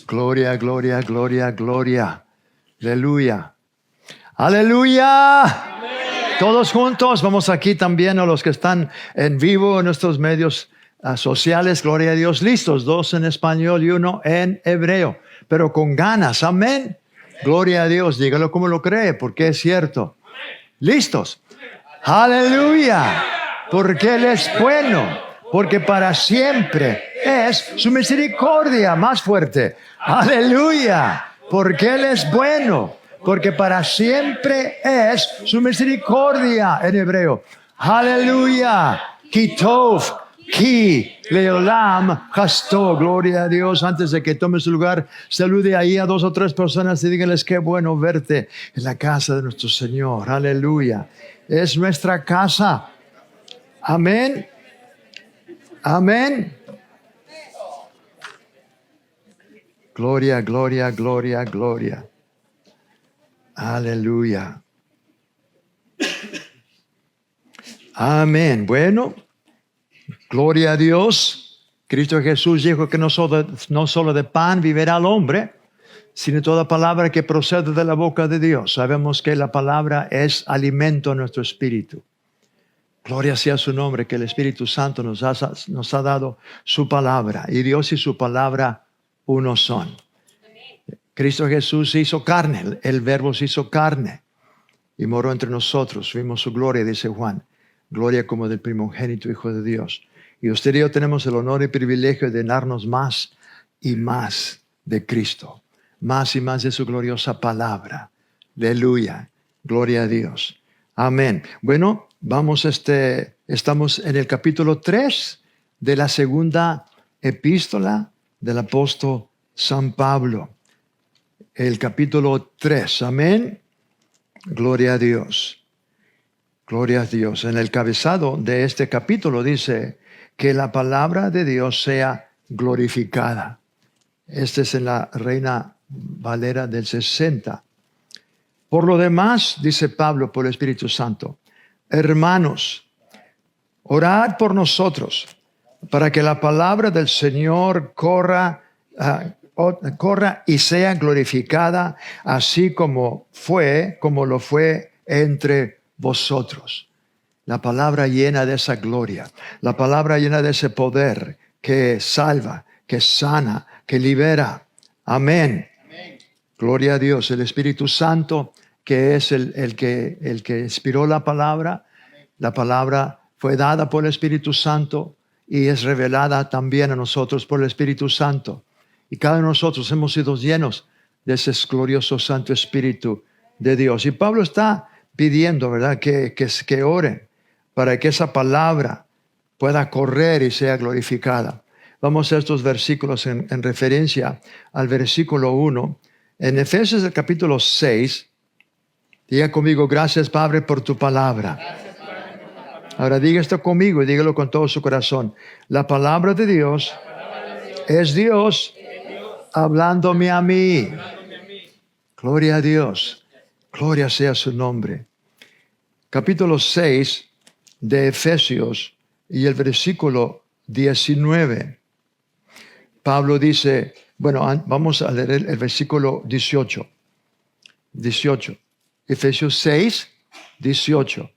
Gloria, gloria, gloria, gloria. Aleluya. Aleluya. Amén. Todos juntos, vamos aquí también a los que están en vivo en nuestros medios sociales. Gloria a Dios. Listos, 2 en español y 1 en hebreo, pero con ganas. Amén. Gloria a Dios. Dígalo como lo cree, porque es cierto. Listos. Aleluya. Porque Él es bueno. Porque para siempre es su misericordia. Más fuerte. Aleluya. Porque Él es bueno. Porque para siempre es su misericordia en hebreo. Aleluya. Kitov, ki, leolam, hasto. Gloria a Dios. Antes de que tome su lugar, salude ahí a 2 o 3 personas y díganles qué bueno verte en la casa de nuestro Señor. Aleluya. Es nuestra casa. Amén. Amén. Gloria, gloria, gloria, gloria. Aleluya. Amén. Bueno, gloria a Dios. Cristo Jesús dijo que no solo de pan vivirá el hombre, sino toda palabra que procede de la boca de Dios. Sabemos que la palabra es alimento a nuestro espíritu. Gloria sea su nombre, que el Espíritu Santo nos ha dado su palabra. Y Dios y su palabra uno son. Cristo Jesús se hizo carne, el Verbo se hizo carne y moró entre nosotros. Vimos su gloria, dice Juan, gloria como del primogénito Hijo de Dios. Y usted y yo tenemos el honor y privilegio de darnos más y más de Cristo, más y más de su gloriosa palabra. Aleluya, gloria a Dios. Amén. Bueno, estamos en el capítulo 3 de la segunda epístola del apóstol San Pablo. El capítulo 3, amén. Gloria a Dios. Gloria a Dios. En el cabezado de este capítulo dice que la palabra de Dios sea glorificada. Este es en la Reina Valera del 60. Por lo demás, dice Pablo por el Espíritu Santo, hermanos, orad por nosotros para que la palabra del Señor corra y sea glorificada, así como lo fue entre vosotros. La palabra llena de esa gloria, la palabra llena de ese poder que salva, que sana, que libera. Amén. Amén. Gloria a Dios. El Espíritu Santo, que es el que inspiró la palabra fue dada por el Espíritu Santo y es revelada también a nosotros por el Espíritu Santo. Y cada uno de nosotros hemos sido llenos de ese glorioso Santo Espíritu de Dios. Y Pablo está pidiendo, ¿verdad?, que oren para que esa palabra pueda correr y sea glorificada. Vamos a estos versículos en referencia al versículo 1. En Efesios el capítulo 6, diga conmigo, gracias Padre por tu palabra. Ahora diga esto conmigo y dígalo con todo su corazón. La palabra de Dios es Dios hablándome a mí. Gloria a Dios. Gloria sea su nombre. Capítulo 6 de Efesios y el versículo 19. Pablo dice, bueno, vamos a leer el versículo 18. 18. Efesios 6, 18.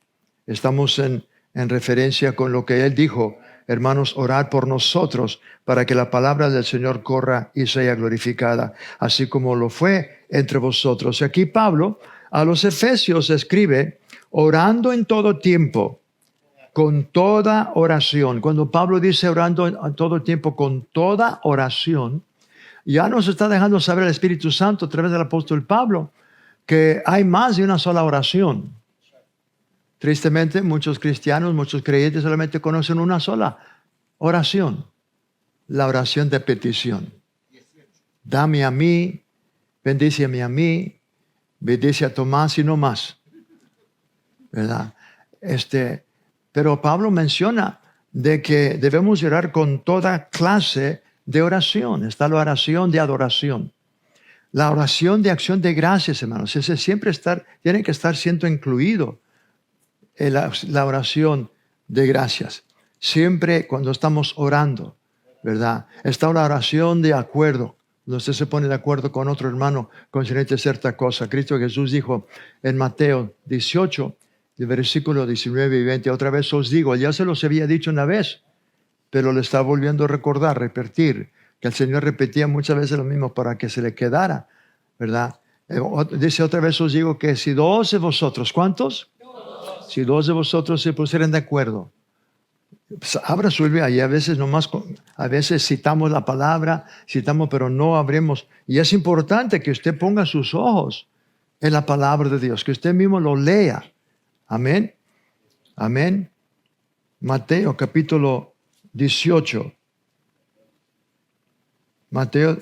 Estamos en referencia con lo que él dijo, hermanos, orad por nosotros para que la palabra del Señor corra y sea glorificada, así como lo fue entre vosotros. Aquí Pablo a los Efesios escribe, orando en todo tiempo, con toda oración. Cuando Pablo dice orando en todo tiempo, con toda oración, ya nos está dejando saber el Espíritu Santo a través del apóstol Pablo que hay más de una sola oración. Tristemente, muchos cristianos, muchos creyentes solamente conocen una sola oración, la oración de petición. Dame a mí, bendíceme a mí, bendice a Tomás y no más. ¿Verdad? Pero Pablo menciona de que debemos orar con toda clase de oración. Está la oración de adoración. La oración de acción de gracias, hermanos. Ese siempre tiene que estar siendo incluido en la oración de gracias. Siempre cuando estamos orando, ¿verdad? Está la oración de acuerdo No usted se pone de acuerdo con otro hermano concerniente a cierta cosa. Cristo Jesús dijo en Mateo 18, el versículo 19 y 20, otra vez os digo, ya se los había dicho una vez, pero le está volviendo a recordar, repetir, que el Señor repetía muchas veces lo mismo para que se le quedara, ¿verdad? Dice otra vez os digo que si dos de vosotros, ¿cuántos? Dos. Si dos de vosotros se pusieran de acuerdo, pues abra su Biblia y a veces a veces citamos la palabra, pero no abrimos. Y es importante que usted ponga sus ojos en la palabra de Dios, que usted mismo lo lea. Amén. Amén. Mateo capítulo 18. Mateo.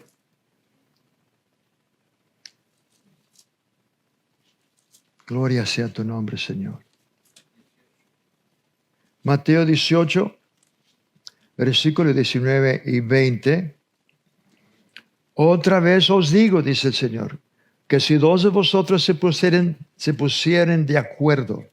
Gloria sea tu nombre, Señor. Mateo 18, versículos 19 y 20. Otra vez os digo, dice el Señor, que si dos de vosotros se pusieren de acuerdo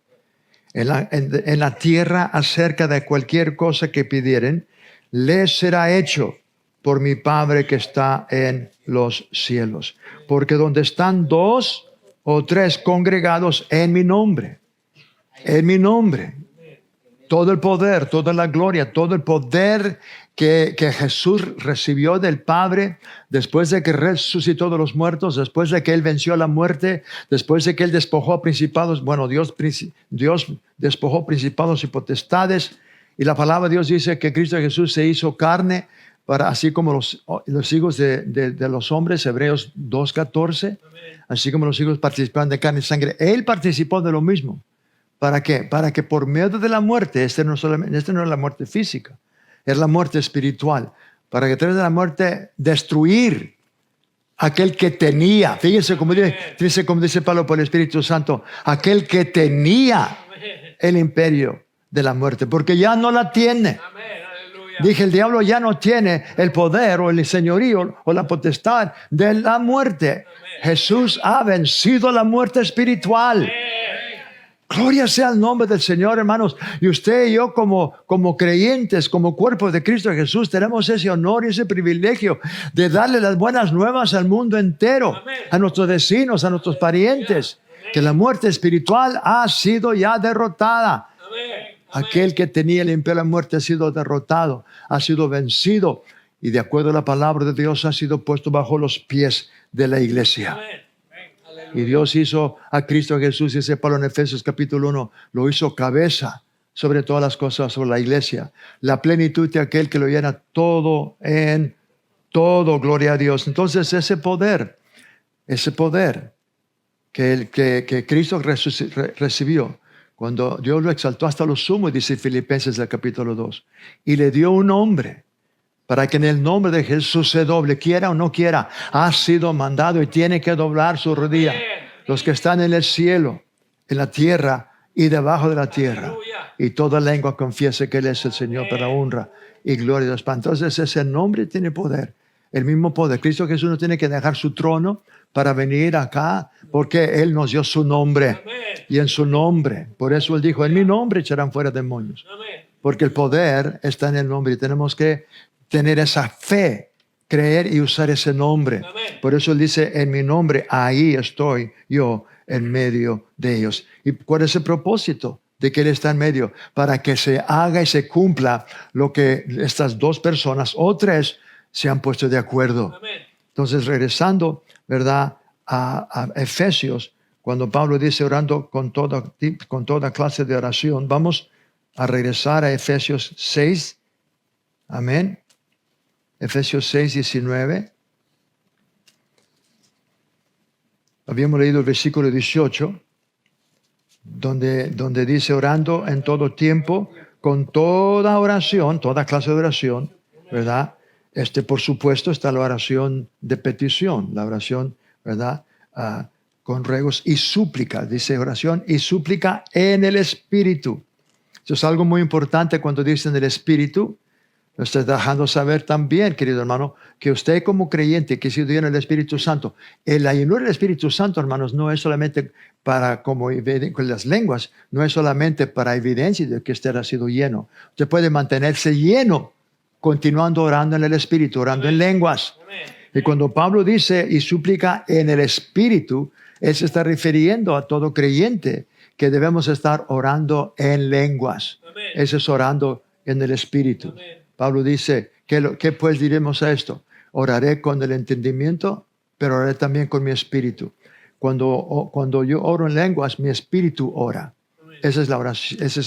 en la tierra acerca de cualquier cosa que pidieren, les será hecho por mi Padre que está en los cielos. Porque donde están dos o tres congregados en mi nombre, todo el poder, toda la gloria, todo el poder que Jesús recibió del Padre después de que resucitó de los muertos, después de que Él venció la muerte, después de que Él despojó a principados. Bueno, Dios despojó principados y potestades. Y la palabra de Dios dice que Cristo Jesús se hizo carne, así como los hijos de los hombres, Hebreos 2:14, así como los hijos participaban de carne y sangre. Él participó de lo mismo. ¿Para qué? Para que por medio de la muerte, no es la muerte física, es la muerte espiritual, para que a través de la muerte destruir aquel que tenía, fíjense como dice Pablo por el Espíritu Santo, aquel que tenía el imperio de la muerte, porque ya no la tiene. Dije, el diablo ya no tiene el poder o el señorío o la potestad de la muerte. Jesús ha vencido la muerte espiritual. Gloria sea el nombre del Señor, hermanos. Y usted y yo como creyentes, como cuerpo de Cristo Jesús, tenemos ese honor y ese privilegio de darle las buenas nuevas al mundo entero, a nuestros vecinos, a nuestros parientes, que la muerte espiritual ha sido ya derrotada. Aquel que tenía el imperio de la muerte ha sido derrotado, ha sido vencido y de acuerdo a la palabra de Dios ha sido puesto bajo los pies de la iglesia. Y Dios hizo a Cristo Jesús, dice Pablo en Efesios capítulo 1, lo hizo cabeza sobre todas las cosas, sobre la iglesia. La plenitud de aquel que lo llena todo en todo, gloria a Dios. Entonces ese poder que Cristo recibió, cuando Dios lo exaltó hasta lo sumo, dice Filipenses del capítulo 2, y le dio un nombre, para que en el nombre de Jesús se doble, quiera o no quiera, ha sido mandado y tiene que doblar su rodilla. Los que están en el cielo, en la tierra y debajo de la tierra. Y toda lengua confiese que Él es el Señor para honra y gloria de Dios. Entonces ese nombre tiene poder, el mismo poder. Cristo Jesús no tiene que dejar su trono para venir acá, porque Él nos dio su nombre. Y en su nombre, por eso Él dijo, en mi nombre echarán fuera demonios. Porque el poder está en el nombre y tenemos que tener esa fe, creer y usar ese nombre. Amén. Por eso Él dice, en mi nombre, ahí estoy yo en medio de ellos. ¿Y cuál es el propósito de que Él está en medio? Para que se haga y se cumpla lo que estas dos personas o tres se han puesto de acuerdo. Amén. Entonces, regresando, ¿verdad?, a Efesios, cuando Pablo dice orando con toda clase de oración, vamos a regresar a Efesios 6. Amén. Efesios 6, 19. Habíamos leído el versículo 18, donde dice orando en todo tiempo, con toda oración, toda clase de oración, ¿verdad? Por supuesto, está la oración de petición, la oración, ¿verdad? Con ruegos y súplica, dice oración y súplica en el Espíritu. Eso es algo muy importante cuando dicen el Espíritu. Nos está dejando saber también, querido hermano, que usted como creyente que ha sido lleno del Espíritu Santo, el llenura del Espíritu Santo, hermanos, no es solamente para, como con las lenguas, no es solamente para evidencia de que usted ha sido lleno. Usted puede mantenerse lleno, continuando orando en el Espíritu, orando en lenguas. Y cuando Pablo dice y súplica en el Espíritu, él se está refiriendo a todo creyente que debemos estar orando en lenguas. Ese es orando en el Espíritu. Pablo dice, ¿qué pues diremos a esto? Oraré con el entendimiento, pero oraré también con mi espíritu. Cuando yo oro en lenguas, mi espíritu ora. Esa es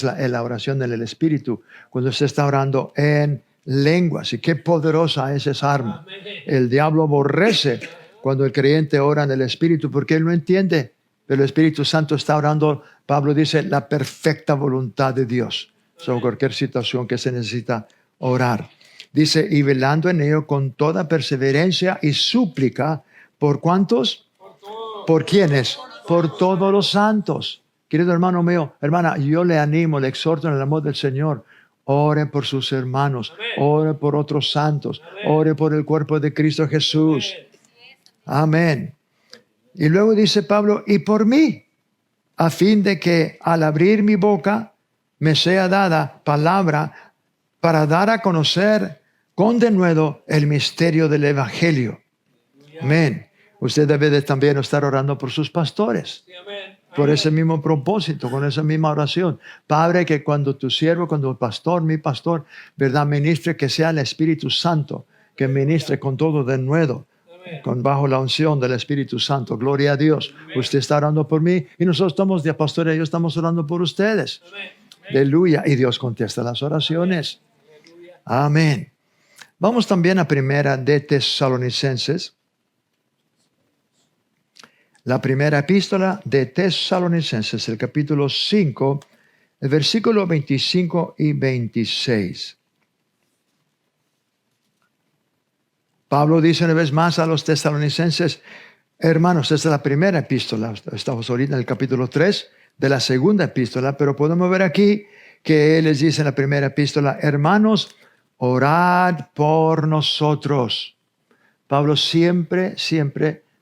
la oración en el espíritu, cuando se está orando en lenguas. Y qué poderosa es esa arma. El diablo aborrece cuando el creyente ora en el espíritu, porque él no entiende. Pero el Espíritu Santo está orando, Pablo dice, la perfecta voluntad de Dios sobre cualquier situación que se necesita orar. Dice, y velando en ello con toda perseverancia y súplica, ¿por cuántos? ¿Por quiénes? Por todos los santos. Querido hermano mío, hermana, yo le animo, le exhorto en el amor del Señor. Ore por sus hermanos, ore por otros santos, ore por el cuerpo de Cristo Jesús. Amén. Y luego dice Pablo, y por mí, a fin de que al abrir mi boca me sea dada palabra para dar a conocer con denuedo el misterio del Evangelio. Amén. Usted debe de también estar orando por sus pastores. Por ese mismo propósito, con esa misma oración. Padre, que cuando tu siervo, cuando el pastor, mi pastor, ¿verdad? Ministre, que sea el Espíritu Santo, que ministre con todo denuedo, bajo la unción del Espíritu Santo. Gloria a Dios. Usted está orando por mí y nosotros estamos de pastores, yo estamos orando por ustedes. Aleluya. Y Dios contesta las oraciones. Amén. Vamos también a primera de Tesalonicenses. La primera epístola de Tesalonicenses, el capítulo 5, el versículo 25 y 26. Pablo dice una vez más a los tesalonicenses, hermanos, esta es la primera epístola, estamos ahorita en el capítulo 3 de la segunda epístola, pero podemos ver aquí que él les dice en la primera epístola, hermanos, orad por nosotros. Pablo siempre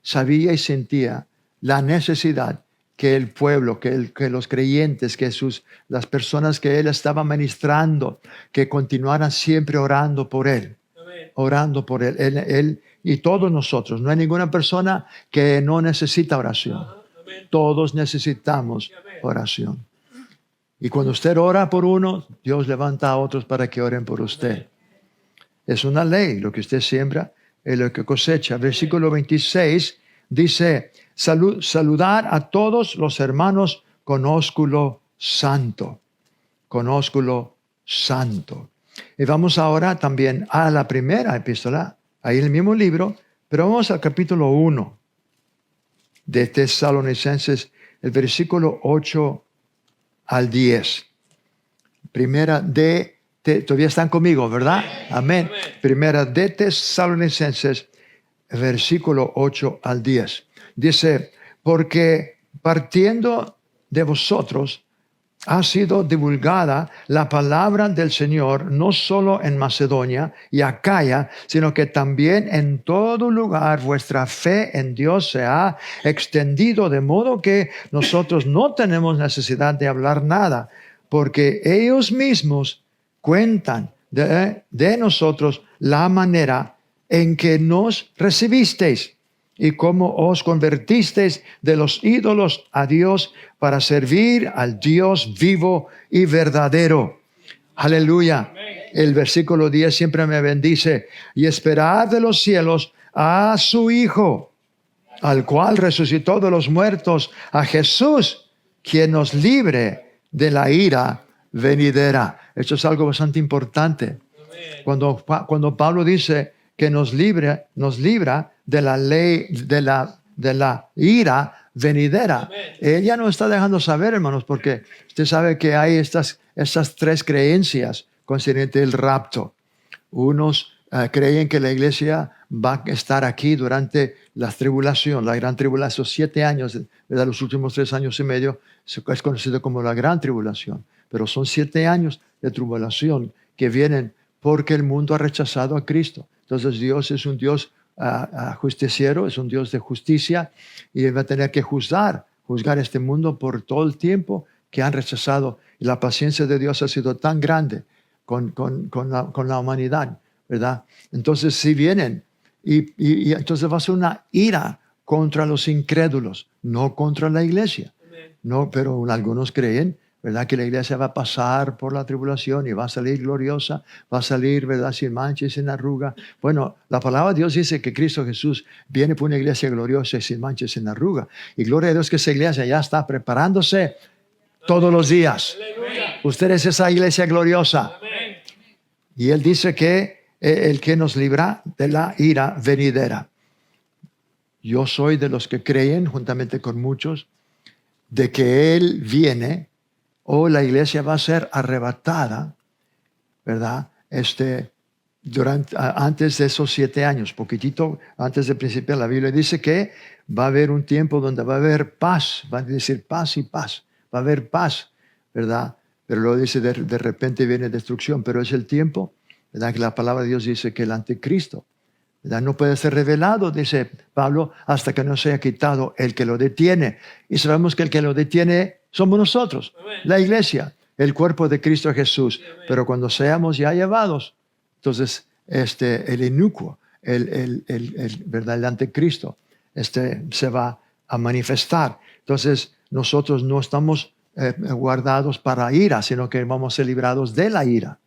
sabía y sentía la necesidad que el pueblo, que los creyentes, las personas que él estaba ministrando, que continuaran siempre orando por él. Orando por él. Él y todos nosotros. No hay ninguna persona que no necesita oración. Todos necesitamos oración. Y cuando usted ora por uno, Dios levanta a otros para que oren por usted. Es una ley. Lo que usted siembra es lo que cosecha. Versículo 26 dice, saludar a todos los hermanos con ósculo santo. Con ósculo santo. Y vamos ahora también a la primera epístola, ahí en el mismo libro, pero vamos al capítulo 1 de Tesalonicenses, el versículo 8 al 10. Todavía están conmigo, ¿verdad? Amén. Primera de Tesalonicenses, versículo 8 al 10. Dice, porque partiendo de vosotros, ha sido divulgada la palabra del Señor, no solo en Macedonia y Acaya, sino que también en todo lugar vuestra fe en Dios se ha extendido, de modo que nosotros no tenemos necesidad de hablar nada, porque ellos mismos cuentan de nosotros la manera en que nos recibisteis y cómo os convertisteis de los ídolos a Dios para servir al Dios vivo y verdadero. Aleluya. El versículo 10 siempre me bendice. Y esperad de los cielos a su Hijo, al cual resucitó de los muertos, a Jesús, quien nos libre de la ira venidera. Esto es algo bastante importante. Cuando Pablo dice que nos libra de la ley, de la ira venidera. Ella no está dejando saber, hermanos, porque usted sabe que hay estas tres creencias concerniente el rapto. Unos creen que la iglesia va a estar aquí durante la tribulación, la gran tribulación, 7 años, ¿verdad? Los últimos 3 años y medio es conocido como la gran tribulación, pero son 7 años de tribulación que vienen porque el mundo ha rechazado a Cristo. Entonces Dios es un Dios justiciero, es un Dios de justicia y va a tener que juzgar este mundo por todo el tiempo que han rechazado. Y la paciencia de Dios ha sido tan grande con la humanidad, ¿verdad? Entonces si vienen y entonces va a ser una ira contra los incrédulos, no contra la iglesia. No, pero algunos creen, ¿verdad?, que la iglesia va a pasar por la tribulación y va a salir gloriosa, va a salir, ¿verdad?, sin mancha y sin arruga. Bueno, la palabra de Dios dice que Cristo Jesús viene por una iglesia gloriosa y sin mancha y sin arruga. Y gloria a Dios que esa iglesia ya está preparándose todos los días. Usted es esa iglesia gloriosa. Y Él dice que el que nos libra de la ira venidera. Yo soy de los que creen, juntamente con muchos, de que Él viene o la iglesia va a ser arrebatada, ¿verdad? Antes de esos 7 años, poquitito antes de principiar, la Biblia dice que va a haber un tiempo donde va a haber paz, va a decir paz y paz, va a haber paz, ¿verdad? Pero luego dice de repente viene destrucción, pero es el tiempo, ¿verdad?, que la palabra de Dios dice que el anticristo, ¿verdad?, no puede ser revelado, dice Pablo, hasta que no sea quitado el que lo detiene. Y sabemos que el que lo detiene somos nosotros, la iglesia, el cuerpo de Cristo Jesús. Pero cuando seamos ya llevados, entonces el inicuo, ¿verdad?, el anticristo, se va a manifestar. Entonces nosotros no estamos guardados para ira, sino que vamos a ser librados de la ira.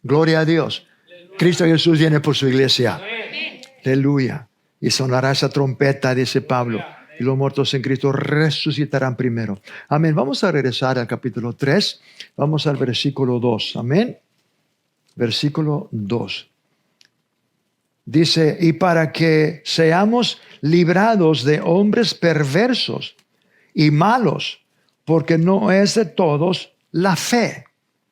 Gloria a Dios. Cristo Jesús viene por su iglesia. Aleluya. Y sonará esa trompeta, dice Pablo, y los muertos en Cristo resucitarán primero. Amén. Vamos a regresar al capítulo 3. Vamos al versículo 2. Amén. Versículo 2. Dice, y para que seamos librados de hombres perversos y malos, porque no es de todos la fe.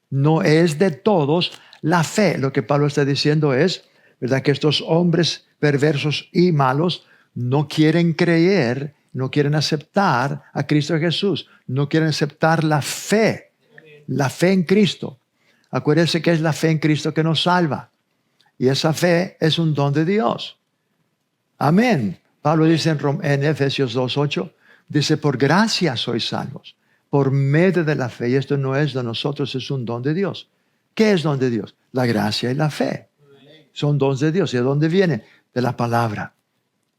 No es de todos la fe. Lo que Pablo está diciendo es, ¿verdad?, que estos hombres perversos y malos no quieren creer, no quieren aceptar a Cristo Jesús, no quieren aceptar la fe en Cristo. Acuérdense que es la fe en Cristo que nos salva. Y esa fe es un don de Dios. Amén. Pablo dice en Efesios 2:8, dice, por gracia sois salvos, por medio de la fe. Y esto no es de nosotros, es un don de Dios. ¿Qué es don de Dios? La gracia y la fe. Son dones de Dios. ¿Y de dónde viene? De la palabra.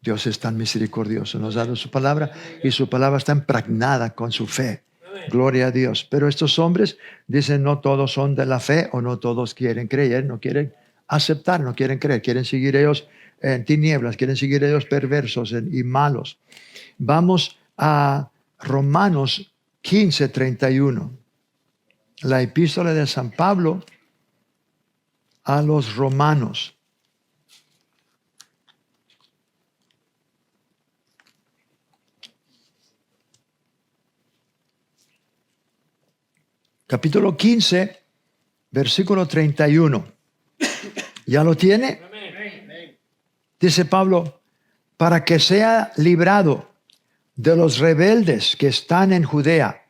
Dios es tan misericordioso, nos ha dado su palabra y su palabra está impregnada con su fe. Gloria a Dios. Pero estos hombres dicen, no todos son de la fe, o no todos quieren creer, no quieren aceptar, no quieren creer, quieren seguir ellos en tinieblas, quieren seguir ellos perversos y malos. Vamos a Romanos 15:31. La epístola de San Pablo a los romanos. Capítulo 15, versículo 31. ¿Ya lo tiene? Dice Pablo, para que sea librado de los rebeldes que están en Judea,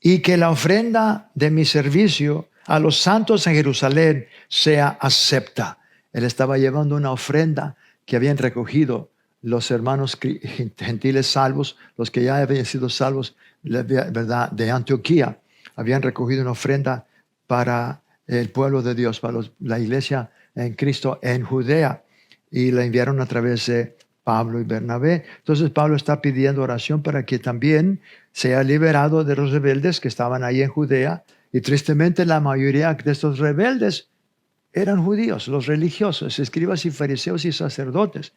y que la ofrenda de mi servicio a los santos en Jerusalén sea acepta. Él estaba llevando una ofrenda que habían recogido los hermanos gentiles salvos, los que ya habían sido salvos, ¿verdad?, de Antioquía. Habían recogido una ofrenda para el pueblo de Dios, para la iglesia en Cristo en Judea, y la enviaron a través de Pablo y Bernabé. Entonces Pablo está pidiendo oración para que también sea liberado de los rebeldes que estaban ahí en Judea, y tristemente la mayoría de estos rebeldes eran judíos, los religiosos, escribas y fariseos y sacerdotes,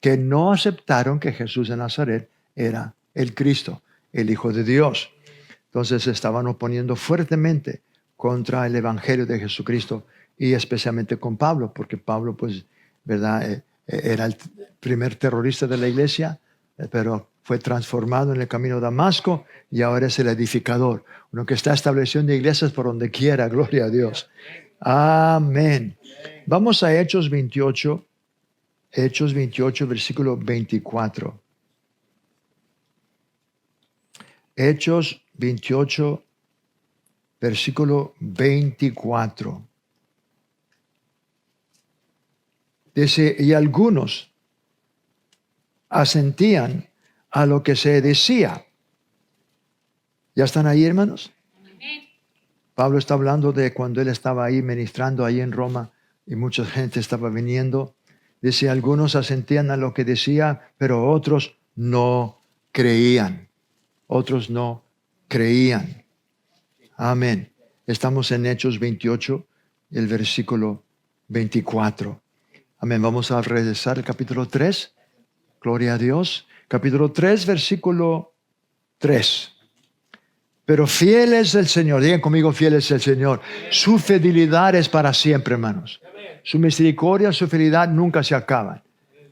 que no aceptaron que Jesús de Nazaret era el Cristo, el Hijo de Dios. Entonces se estaban oponiendo fuertemente contra el Evangelio de Jesucristo, y especialmente con Pablo, porque Pablo, pues, ¿verdad?, era el primer terrorista de la iglesia, pero fue transformado en el camino de Damasco y ahora es el edificador, uno que está estableciendo iglesias por donde quiera. Gloria a Dios. Amén. Vamos a Hechos 28, versículo 24. Hechos 28, versículo 24. Dice, y algunos asentían a lo que se decía. ¿Ya están ahí, hermanos? Pablo está hablando de cuando él estaba ahí ministrando ahí en Roma, y mucha gente estaba viniendo, Dice, algunos asentían a lo que decía, pero otros no creían. Otros no creían. Amén. Estamos en Hechos 28, el versículo 24. Amén. Vamos a regresar al capítulo 3. Gloria a Dios. Capítulo 3, versículo 3. Pero fiel es el Señor. Digan conmigo, fiel es el Señor. Su fidelidad es para siempre, hermanos. Su misericordia, su fidelidad nunca se acaban.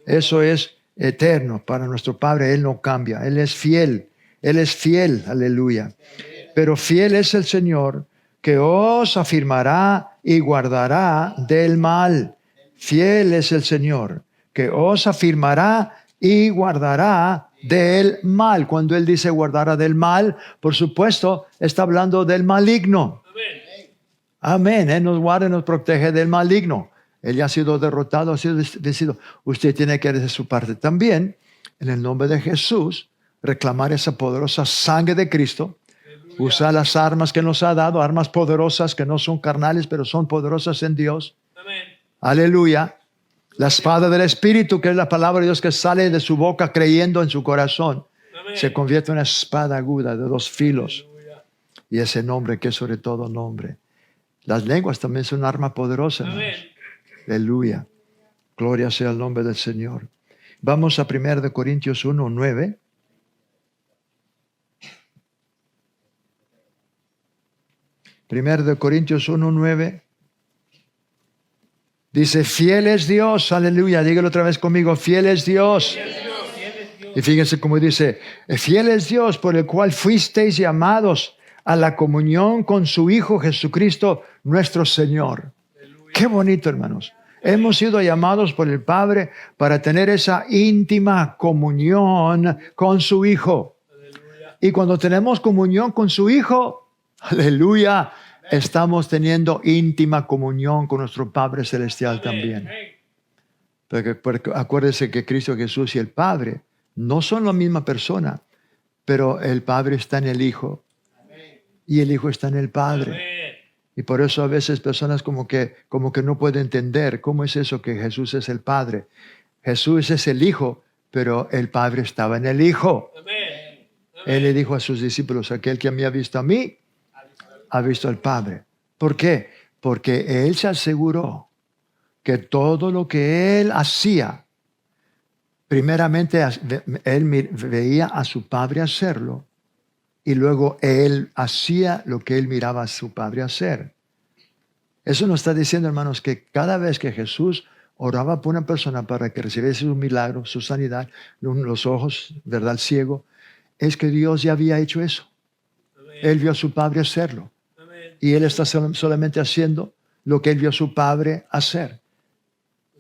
Eso es eterno para nuestro Padre. Él no cambia. Él es fiel. Él es fiel. Aleluya. Pero fiel es el Señor, que os afirmará y guardará del mal. Fiel es el Señor, que os afirmará y guardará del mal. Cuando Él dice guardará del mal, por supuesto, está hablando del maligno. Amén. Él nos guarda y nos protege del maligno. Él ya ha sido derrotado, ha sido vencido. Usted tiene que hacer su parte también, en el nombre de Jesús, reclamar esa poderosa sangre de Cristo. Usar las armas que nos ha dado, armas poderosas que no son carnales, pero son poderosas en Dios. Amén. Aleluya. La espada del Espíritu, que es la palabra de Dios que sale de su boca creyendo en su corazón, amén, se convierte en una espada aguda de 2 filos. Aleluya. Y ese nombre que es sobre todo nombre. Las lenguas también son un arma poderosa. Aleluya. Gloria sea el nombre del Señor. Vamos a 1 Corintios 1, 9. Primero de Corintios 1:9 dice, fiel es Dios, aleluya, dígalo otra vez conmigo, fiel es Dios. Y fíjense cómo dice, fiel es Dios por el cual fuisteis llamados a la comunión con su Hijo Jesucristo, nuestro Señor. Aleluya. Qué bonito, hermanos. Hemos sido llamados por el Padre para tener esa íntima comunión con su Hijo. Aleluya. Y cuando tenemos comunión con su Hijo, aleluya, estamos teniendo íntima comunión con nuestro Padre Celestial también. Porque acuérdense que Cristo Jesús y el Padre no son la misma persona, pero el Padre está en el Hijo y el Hijo está en el Padre. Y por eso a veces personas como que no pueden entender cómo es eso que Jesús es el Padre. Jesús es el Hijo, pero el Padre estaba en el Hijo. Él le dijo a sus discípulos, aquel que me ha visto a mí, ha visto al Padre. ¿Por qué? Porque Él se aseguró que todo lo que Él hacía, primeramente Él veía a su Padre hacerlo y luego Él hacía lo que Él miraba a su Padre hacer. Eso nos está diciendo, hermanos, que cada vez que Jesús oraba por una persona para que recibiese un milagro, su sanidad, los ojos, ¿verdad?, ciego, es que Dios ya había hecho eso. Él vio a su Padre hacerlo. Y Él está solamente haciendo lo que Él vio a su Padre hacer.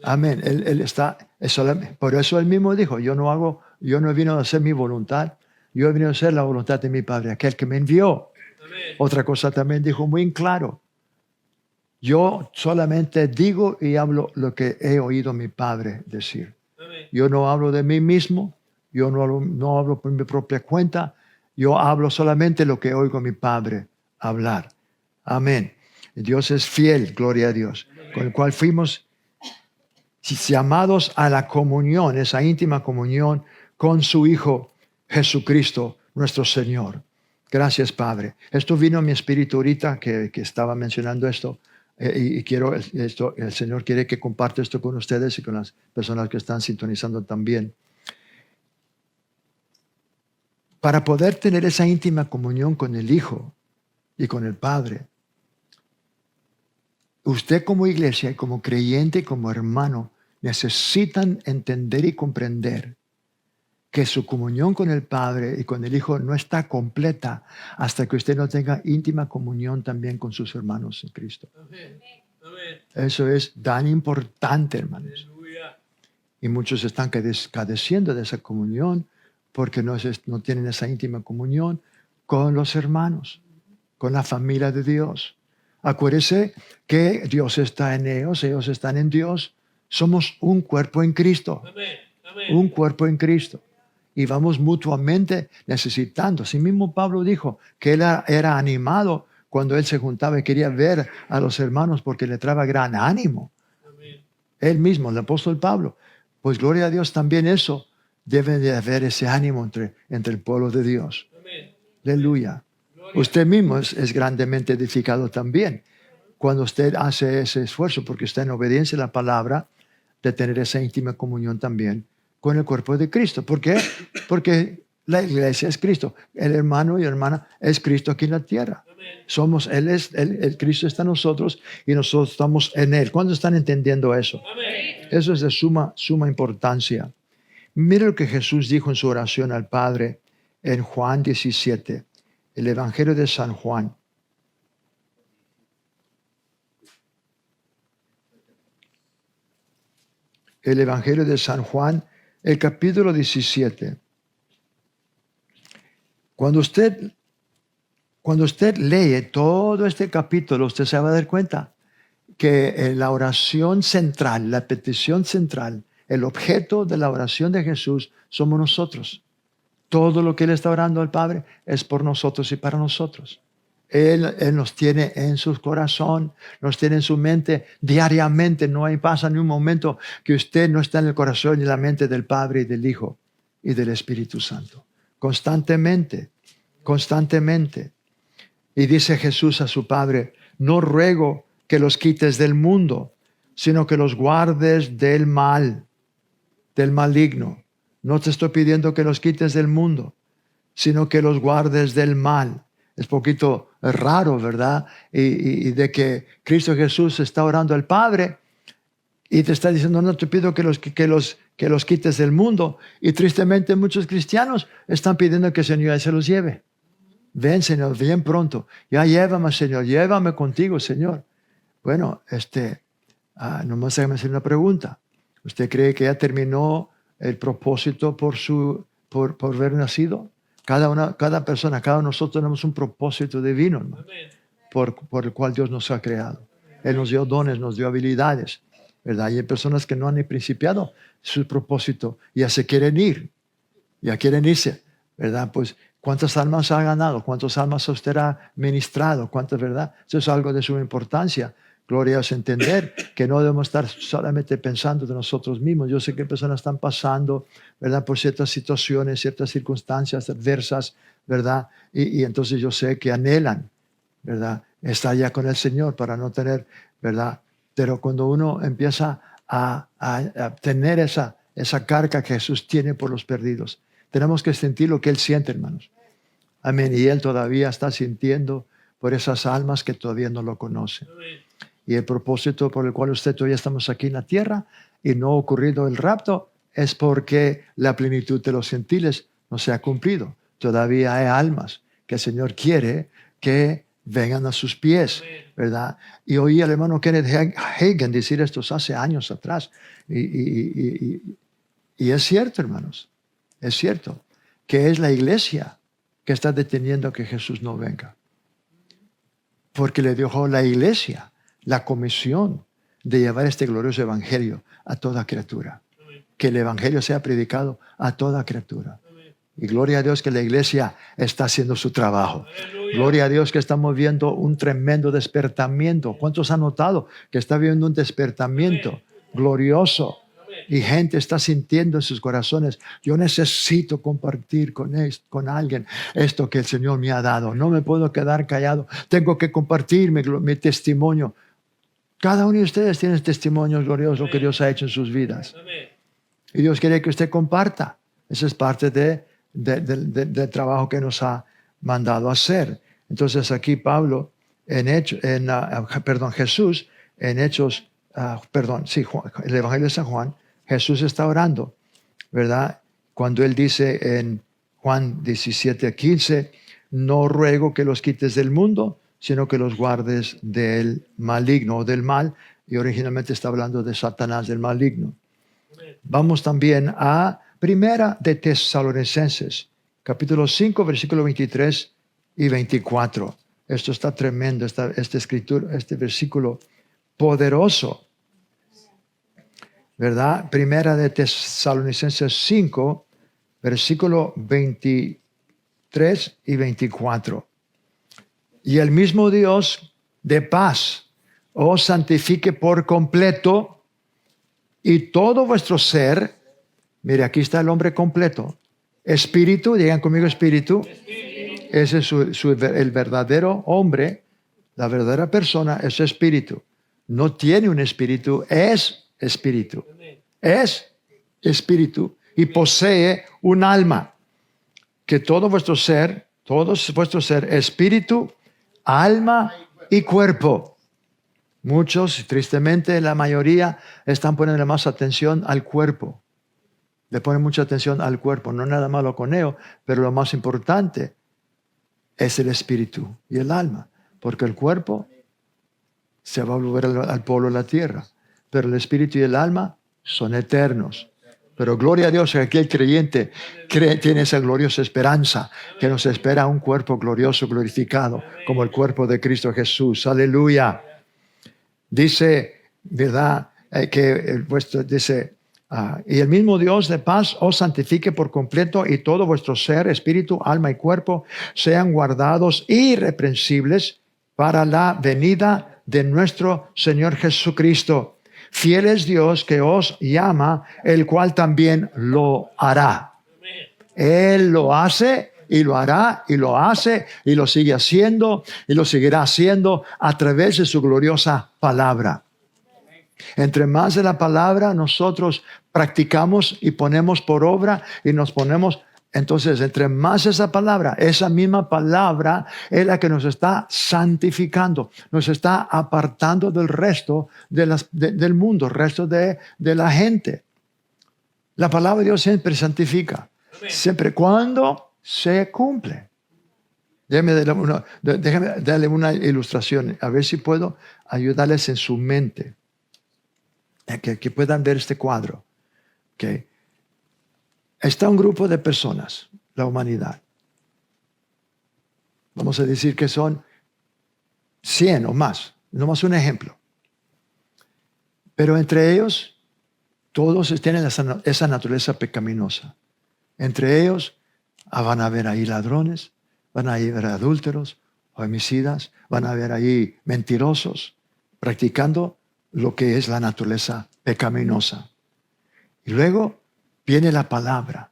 Amén. Él está, por eso Él mismo dijo, yo no he venido a hacer mi voluntad, yo he venido a hacer la voluntad de mi Padre, aquel que me envió. Amén. Otra cosa también dijo muy claro, yo solamente digo y hablo lo que he oído a mi Padre decir. Amén. Yo no hablo de mí mismo, yo no hablo por mi propia cuenta, yo hablo solamente lo que oigo a mi Padre hablar. Amén. Dios es fiel, gloria a Dios, con el cual fuimos llamados a la comunión, esa íntima comunión con su Hijo Jesucristo, nuestro Señor. Gracias, Padre. Esto vino a mi espíritu ahorita que estaba mencionando esto y quiero el Señor quiere que comparte esto con ustedes y con las personas que están sintonizando también. Para poder tener esa íntima comunión con el Hijo y con el Padre, usted como iglesia y como creyente y como hermano necesitan entender y comprender que su comunión con el Padre y con el Hijo no está completa hasta que usted no tenga íntima comunión también con sus hermanos en Cristo. Amén. Eso es tan importante, hermanos. Aleluya. Y muchos están cadeciendo de esa comunión porque no tienen esa íntima comunión con los hermanos, con la familia de Dios. Acuérdese que Dios está en ellos están en Dios. Somos un cuerpo en Cristo. Amén. Amén. Un cuerpo en Cristo. Y vamos mutuamente necesitando. Así mismo Pablo dijo que él era animado cuando él se juntaba y quería ver a los hermanos porque le traía gran ánimo. Amén. Él mismo, el apóstol Pablo. Pues gloria a Dios, también eso debe de haber ese ánimo entre el pueblo de Dios. Aleluya. Usted mismo es grandemente edificado también cuando usted hace ese esfuerzo, porque está en obediencia a la palabra, de tener esa íntima comunión también con el cuerpo de Cristo. ¿Por qué? Porque la iglesia es Cristo. El hermano y hermana es Cristo aquí en la tierra. Somos, el Cristo está en nosotros y nosotros estamos en Él. ¿Cuándo están entendiendo eso? Eso es de suma importancia. Mire lo que Jesús dijo en su oración al Padre en Juan 17, el Evangelio de San Juan. El Evangelio de San Juan, el capítulo 17. Cuando usted lee todo este capítulo, usted se va a dar cuenta que la oración central, la petición central, el objeto de la oración de Jesús somos nosotros. Todo lo que Él está orando al Padre es por nosotros y para nosotros. Él nos tiene en su corazón, nos tiene en su mente diariamente. No pasa ni un momento que usted no está en el corazón y en la mente del Padre y del Hijo y del Espíritu Santo. Constantemente, constantemente. Y dice Jesús a su Padre: no ruego que los quites del mundo, sino que los guardes del mal, del maligno. No te estoy pidiendo que los quites del mundo, sino que los guardes del mal. Es poquito raro, ¿verdad? Y de que Cristo Jesús está orando al Padre y te está diciendo: no te pido que los quites del mundo. Y tristemente muchos cristianos están pidiendo que el Señor se los lleve. Ven, Señor, bien pronto. Ya llévame, Señor, llévame contigo, Señor. Bueno, nomás déjame hacer una pregunta. ¿Usted cree que ya terminó el propósito por haber nacido? Cada persona, cada uno de nosotros tenemos un propósito divino, ¿no? por el cual Dios nos ha creado. Él nos dio dones, nos dio habilidades, ¿verdad? Y hay personas que no han ni principiado su propósito, ya se quieren ir, ya quieren irse, ¿verdad? Pues, ¿cuántas almas ha ganado? ¿Cuántas almas usted ha ministrado? ¿Cuántas, verdad? Eso es algo de suma importancia. Gloria es entender que no debemos estar solamente pensando de nosotros mismos. Yo sé que personas están pasando, ¿verdad?, por ciertas situaciones, ciertas circunstancias adversas, ¿verdad? Y entonces yo sé que anhelan, ¿verdad?, estar ya con el Señor para no tener, ¿verdad? Pero cuando uno empieza a tener esa carga que Jesús tiene por los perdidos, tenemos que sentir lo que Él siente, hermanos. Amén. Y Él todavía está sintiendo por esas almas que todavía no lo conocen. Y el propósito por el cual usted todavía estamos aquí en la tierra y no ha ocurrido el rapto es porque la plenitud de los gentiles no se ha cumplido. Todavía hay almas que el Señor quiere que vengan a sus pies, ¿verdad? Y oí al hermano Kenneth Hagin decir esto hace años atrás. Y es cierto, hermanos, es cierto que es la iglesia que está deteniendo que Jesús no venga. Porque le dejó la iglesia la comisión de llevar este glorioso evangelio a toda criatura. Que el evangelio sea predicado a toda criatura. Y gloria a Dios que la iglesia está haciendo su trabajo. Gloria a Dios que estamos viendo un tremendo despertamiento. ¿Cuántos han notado que está viendo un despertamiento glorioso? Y gente está sintiendo en sus corazones: yo necesito compartir con alguien esto que el Señor me ha dado. No me puedo quedar callado. Tengo que compartir mi testimonio. Cada uno de ustedes tiene testimonio glorioso que Dios ha hecho en sus vidas. Y Dios quiere que usted comparta. Eso es parte del trabajo que nos ha mandado a hacer. Entonces aquí Jesús en Hechos, el Evangelio de San Juan, Jesús está orando, ¿verdad? Cuando Él dice en Juan 17:15, no ruego que los quites del mundo, sino que los guardes del maligno o del mal. Y originalmente está hablando de Satanás, del maligno. Vamos también a Primera de Tesalonicenses, capítulo 5, versículo 23 y 24. Esto está tremendo, este versículo poderoso, ¿verdad? Primera de Tesalonicenses 5, versículo 23 y 24. Y el mismo Dios de paz os santifique por completo, y todo vuestro ser, mire, aquí está el hombre completo. Espíritu, digan conmigo espíritu. Ese es el verdadero hombre, la verdadera persona es espíritu. No tiene un espíritu, es espíritu. Es espíritu y posee un alma. Que todo vuestro ser, espíritu, alma y cuerpo. Muchos, tristemente la mayoría, están poniendo más atención al cuerpo. Le ponen mucha atención al cuerpo. No nada malo con ello, pero lo más importante es el espíritu y el alma. Porque el cuerpo se va a volver al polvo de la tierra. Pero el espíritu y el alma son eternos. Pero gloria a Dios que aquel creyente tiene esa gloriosa esperanza que nos espera un cuerpo glorioso, glorificado, como el cuerpo de Cristo Jesús. Aleluya. Dice, ¿verdad? Dice, y el mismo Dios de paz os santifique por completo y todo vuestro ser, espíritu, alma y cuerpo sean guardados irreprensibles para la venida de nuestro Señor Jesucristo. Fiel es Dios que os llama, el cual también lo hará. Él lo hace y lo hará y lo hace y lo sigue haciendo y lo seguirá haciendo a través de su gloriosa palabra. Entre más de la palabra nosotros practicamos y ponemos por obra y nos ponemos. Entonces, entre más esa misma palabra es la que nos está santificando, nos está apartando del resto del mundo, el resto de la gente. La palabra de Dios siempre santifica, siempre cuando se cumple. Déjame darle una ilustración, a ver si puedo ayudarles en su mente, que puedan ver este cuadro. Okay. Está un grupo de personas, la humanidad. Vamos a decir que son 100 o más, nomás un ejemplo. Pero entre ellos, todos tienen esa naturaleza pecaminosa. Entre ellos van a haber ahí ladrones, van a haber adúlteros, homicidas, van a haber ahí mentirosos, practicando lo que es la naturaleza pecaminosa. Y luego viene la palabra,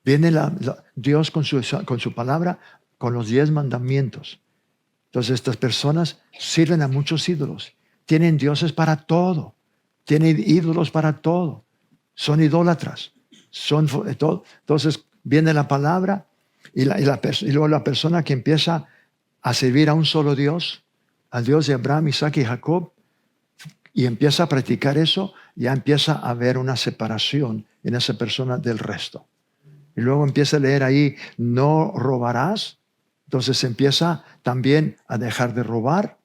viene Dios con su palabra, con los 10 mandamientos. Entonces estas personas sirven a muchos ídolos, tienen dioses para todo, tienen ídolos para todo, son idólatras, son todo. Entonces viene la palabra y luego la persona que empieza a servir a un solo Dios, al Dios de Abraham, Isaac y Jacob, y empieza a practicar eso, ya empieza a haber una separación en esa persona del resto. Y luego empieza a leer ahí, no robarás. Entonces empieza también a dejar de robar.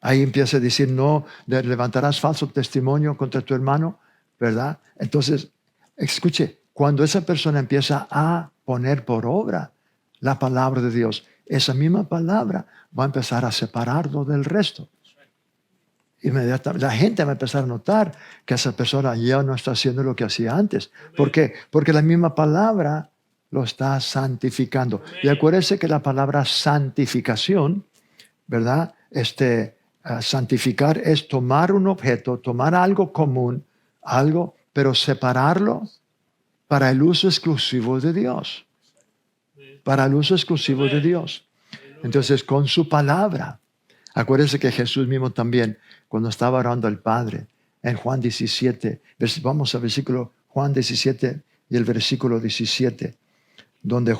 Ahí empieza a decir, no levantarás falso testimonio contra tu hermano, ¿verdad? Entonces, escuche, cuando esa persona empieza a poner por obra la palabra de Dios, esa misma palabra va a empezar a separarlo del resto. Inmediatamente la gente va a empezar a notar que esa persona ya no está haciendo lo que hacía antes. ¿Por qué? Porque la misma palabra lo está santificando. Y acuérdense que la palabra santificación, ¿verdad? Santificar es tomar un objeto, tomar algo común, pero separarlo para el uso exclusivo de Dios. Para el uso exclusivo de Dios. Entonces, con su palabra. Acuérdense que Jesús mismo también, cuando estaba orando al Padre, en Juan 17, vamos al versículo Juan 17 y el versículo 17, donde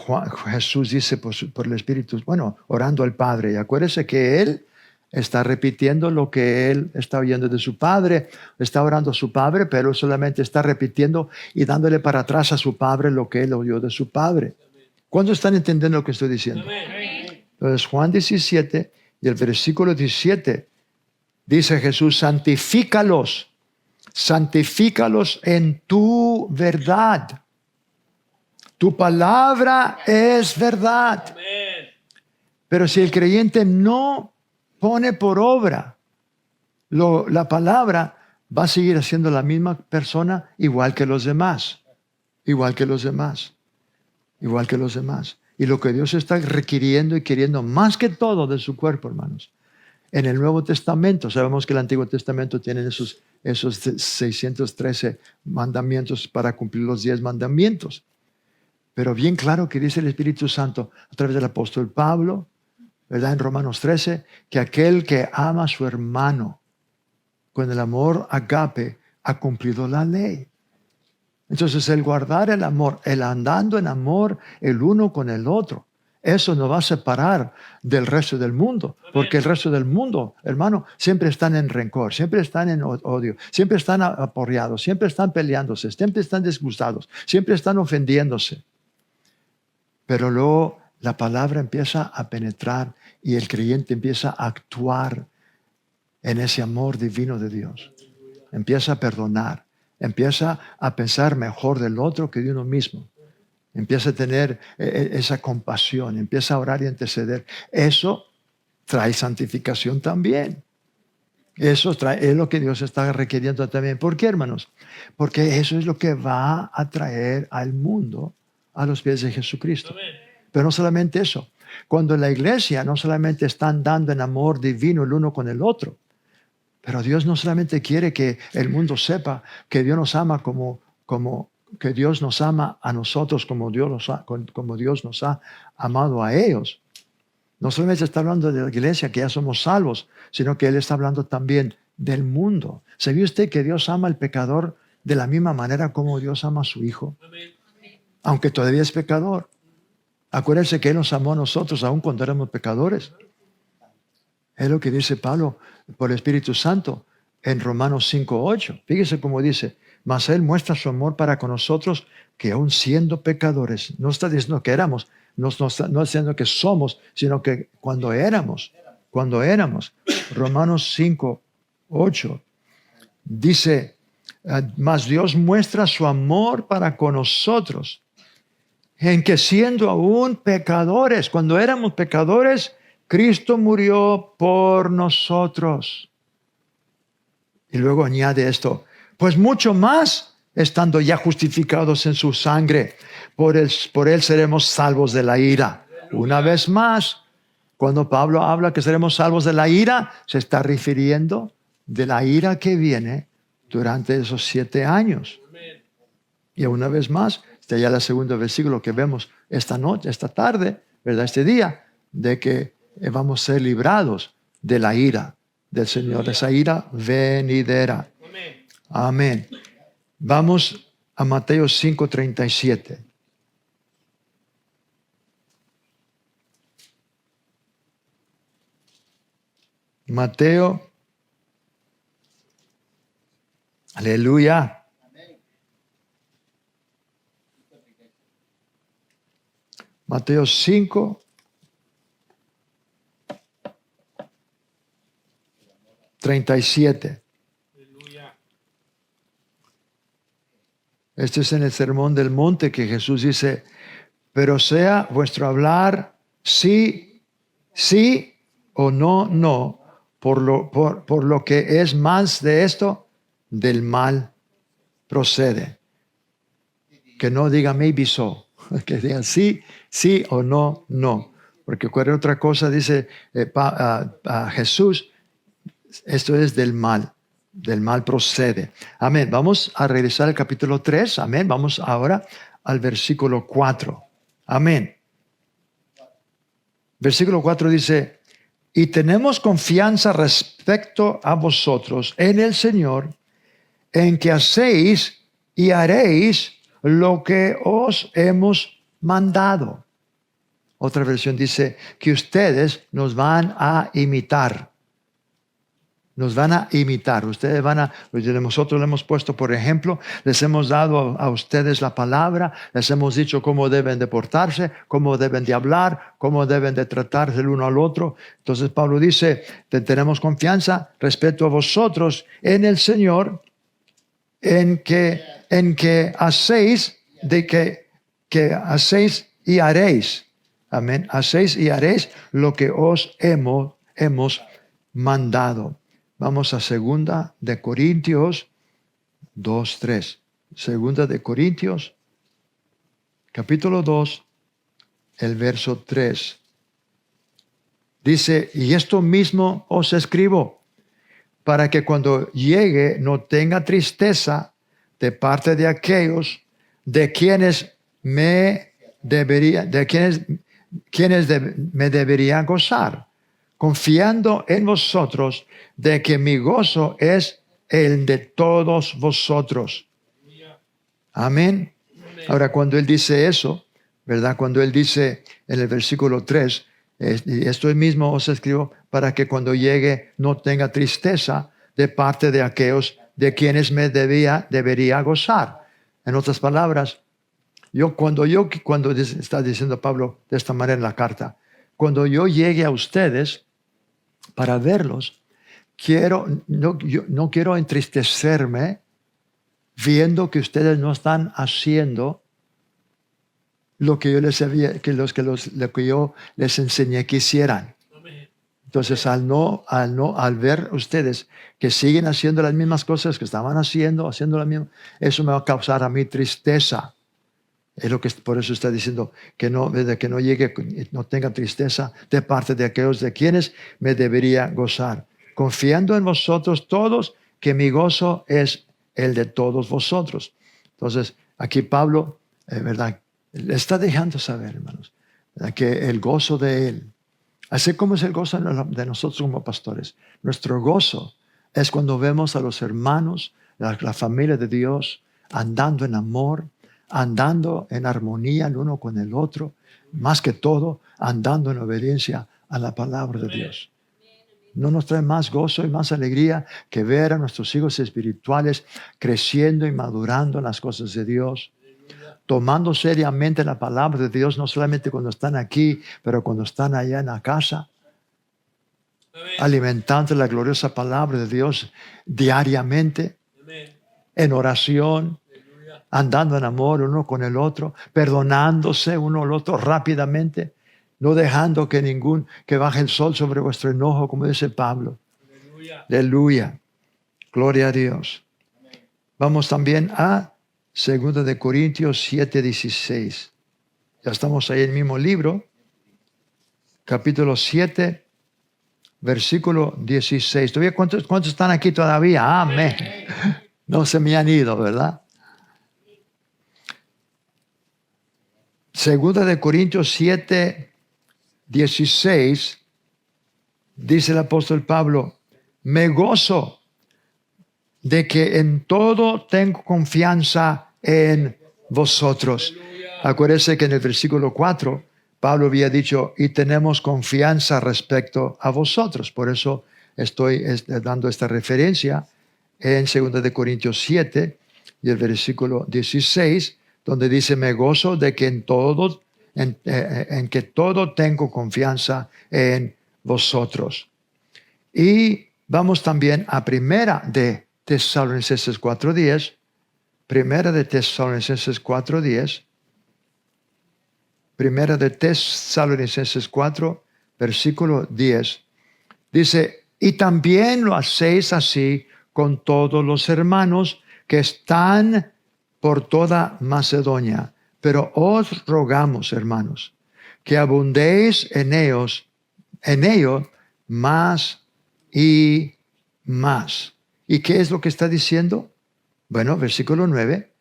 Jesús dice por el Espíritu, orando al Padre, y acuérdense que Él está repitiendo lo que Él está oyendo de su Padre, está orando a su Padre, pero solamente está repitiendo y dándole para atrás a su Padre lo que Él oyó de su Padre. ¿Cuántos están entendiendo lo que estoy diciendo? Entonces, Juan 17 y el versículo 17 dice Jesús, santifícalos en tu verdad. Tu palabra es verdad. Amén. Pero si el creyente no pone por obra la palabra, va a seguir siendo la misma persona igual que los demás. Igual que los demás. Igual que los demás. Y lo que Dios está requiriendo y queriendo más que todo de su cuerpo, hermanos. En el Nuevo Testamento, sabemos que el Antiguo Testamento tiene esos 613 mandamientos para cumplir los 10 mandamientos. Pero bien claro que dice el Espíritu Santo a través del apóstol Pablo, ¿verdad? En Romanos 13, que aquel que ama a su hermano con el amor agape ha cumplido la ley. Entonces el guardar el amor, el andando en amor el uno con el otro, eso nos va a separar del resto del mundo, porque el resto del mundo, hermano, siempre están en rencor, siempre están en odio, siempre están aporreados, siempre están peleándose, siempre están disgustados, siempre están ofendiéndose. Pero luego la palabra empieza a penetrar y el creyente empieza a actuar en ese amor divino de Dios. Empieza a perdonar, empieza a pensar mejor del otro que de uno mismo. Empieza a tener esa compasión, empieza a orar y a interceder. Eso trae santificación también. Eso es lo que Dios está requiriendo también. ¿Por qué, hermanos? Porque eso es lo que va a traer al mundo a los pies de Jesucristo. Pero no solamente eso. Cuando la iglesia no solamente está andando en amor divino el uno con el otro, pero Dios no solamente quiere que el mundo sepa que Dios nos ama que Dios nos ama a nosotros como Dios nos ha amado a ellos. No solamente está hablando de la iglesia, que ya somos salvos, sino que Él está hablando también del mundo. ¿Sabía usted que Dios ama al pecador de la misma manera como Dios ama a su Hijo? Aunque todavía es pecador. Acuérdense que Él nos amó a nosotros aun cuando éramos pecadores. Es lo que dice Pablo por el Espíritu Santo en Romanos 5:8. Fíjese cómo dice, mas Él muestra su amor para con nosotros, que aun siendo pecadores, no está diciendo que éramos, no está diciendo que somos, sino que cuando éramos, Romanos 5:8 dice, mas Dios muestra su amor para con nosotros, en que siendo aún pecadores, cuando éramos pecadores, Cristo murió por nosotros. Y luego añade esto, pues mucho más, estando ya justificados en su sangre, por él seremos salvos de la ira. Una vez más, cuando Pablo habla que seremos salvos de la ira, se está refiriendo de la ira que viene durante esos 7 años. Y una vez más, este ya es el segundo versículo que vemos esta noche, esta tarde, ¿verdad? Este día, de que vamos a ser librados de la ira del Señor, de esa ira venidera. Amén. Vamos a Mateo 5:37. Mateo, aleluya. Mateo 5:37. Este es en el Sermón del Monte que Jesús dice, pero sea vuestro hablar sí, sí o no, no, por lo que es más de esto, del mal procede. Que no diga maybe so, que diga sí, sí o no, no. Porque cualquier otra cosa dice Jesús, esto es del mal procede. Amén. Vamos a regresar al capítulo 3. Amén. Vamos ahora al versículo 4. Amén. Versículo 4 dice, y tenemos confianza respecto a vosotros en el Señor, en que hacéis y haréis lo que os hemos mandado. Otra versión dice que ustedes nos van a imitar. Nos van a imitar. Ustedes nosotros le hemos puesto, por ejemplo, les hemos dado a ustedes la palabra, les hemos dicho cómo deben de portarse, cómo deben de hablar, cómo deben de tratarse el uno al otro. Entonces Pablo dice, tenemos confianza respecto a vosotros en el Señor, en que hacéis, que hacéis y haréis. Amén. Hacéis y haréis lo que os hemos mandado. Vamos a 2 de Corintios 2:3. 2 de Corintios, capítulo 2, el verso 3. Dice, y esto mismo os escribo, para que cuando llegue no tenga tristeza de parte de aquellos de quienes me debería gozar, confiando en vosotros de que mi gozo es el de todos vosotros. Amén. Ahora, cuando él dice eso, ¿verdad? Cuando él dice en el versículo 3, y esto mismo os escribo para que cuando llegue no tenga tristeza de parte de aquellos de quienes me debería gozar. En otras palabras, cuando está diciendo Pablo de esta manera en la carta, cuando yo llegue a ustedes para verlos, yo no quiero entristecerme viendo que ustedes no están haciendo lo que yo les enseñé que hicieran. Entonces, al ver ustedes que siguen haciendo las mismas cosas que estaban haciendo las mismas, eso me va a causar a mí tristeza. Es lo que por eso está diciendo que desde que no llegue, no tenga tristeza de parte de aquellos de quienes me debería gozar, confiando en vosotros todos que mi gozo es el de todos vosotros. Entonces, aquí Pablo, ¿verdad? Le está dejando saber, hermanos, ¿verdad? Que el gozo de él, así como es el gozo de nosotros como pastores, nuestro gozo es cuando vemos a los hermanos, la familia de Dios, andando en amor, andando en armonía el uno con el otro, más que todo, andando en obediencia a la palabra de Dios. No nos trae más gozo y más alegría que ver a nuestros hijos espirituales creciendo y madurando en las cosas de Dios, tomando seriamente la palabra de Dios, no solamente cuando están aquí, pero cuando están allá en la casa, alimentando la gloriosa palabra de Dios diariamente, en oración, andando en amor uno con el otro, perdonándose uno al otro rápidamente, no dejando que baje el sol sobre vuestro enojo, como dice Pablo. Aleluya. Gloria a Dios. Vamos también a 2 de Corintios 7:16. Ya estamos ahí en el mismo libro, capítulo 7, versículo 16. ¿Todavía cuántos están aquí todavía? Amén. No se me han ido, ¿verdad? 2 de Corintios 7:16, dice el apóstol Pablo, me gozo de que en todo tengo confianza en vosotros. Acuérdense que en el versículo 4, Pablo había dicho, y tenemos confianza respecto a vosotros. Por eso estoy dando esta referencia en 2 de Corintios 7 y el versículo 16, donde dice, me gozo de que en que todo tengo confianza en vosotros. Y vamos también a Primera de Tesalonicenses 4:10. Primera de Tesalonicenses 4:10. Primera de Tesalonicenses 4, versículo 10. Dice, y también lo hacéis así con todos los hermanos que están por toda Macedonia. Pero os rogamos, hermanos, que abundéis en ello más y más. ¿Y qué es lo que está diciendo? Bueno, versículo 9,